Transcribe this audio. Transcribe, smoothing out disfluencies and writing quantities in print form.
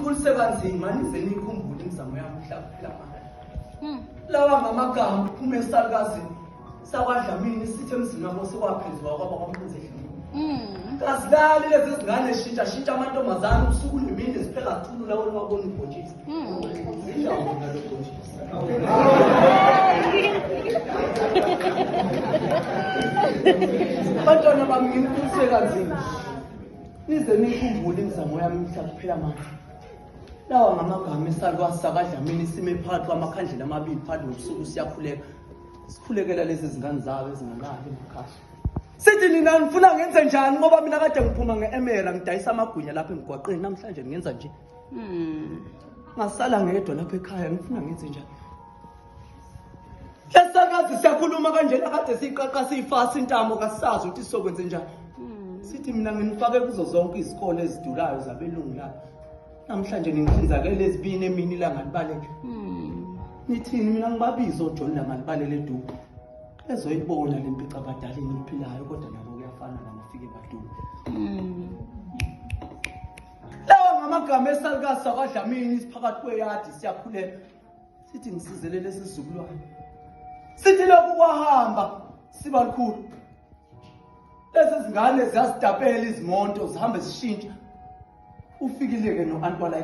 ngikhulise kanzima nize nikhumbule imizamo yami mhla lawa ngamagama kuphume esakazini sakwaDlamini sithe emzini wabo sekwaphezuka kwaba kwamphuzeli kasilali lezi zingane shintsha amantombazane usuku nemini ziphela zithulu lawo wabona ubhotshisi indawo ngalo bhotshisi bantwana bami ngikhulise kanzima nize nikhumbule imizamo yami mhla kuphela manje lawa ngamagama esakwaDlamini sime phakathi kwamakhandlela amabili phakathi nobusuku sikhulekela lezi zingane zabo ezingakabi emakhaya sithi nina nifuna ngenze njani ngoba mina kade ngiphuma ngeemera ngidayisa amagwinya lapha emgwaqeni namhlanje ngenza nje ngasala ngedwa lapha ekhaya ngifuna ngenze njani lesakazi siyakhuluma kanjena kade siqaqa sifasa intamo kasazi ukuthi sizokwenza njani sithi mina nginifake kuzo zonke izikole ezidulayo zabelungu lapha namhlanje ngihlinzakele ezibini emini ilanga libaleke nithini mina ngibabizo uJohn langalibalele eduku ezoyibona lempica abadala eniphilayo kodwa nabo kuyafana namafike baduku lawa ngamagama esalukazi sakwaDlamini siphakathi kweyadi siyakhulela sithi ngisizele lesizukulwane sithi lokhu kwahamba siba likhulu lezi zingane ziyazidapela izimoto zihambe zishintsha ufikile ke no-antwala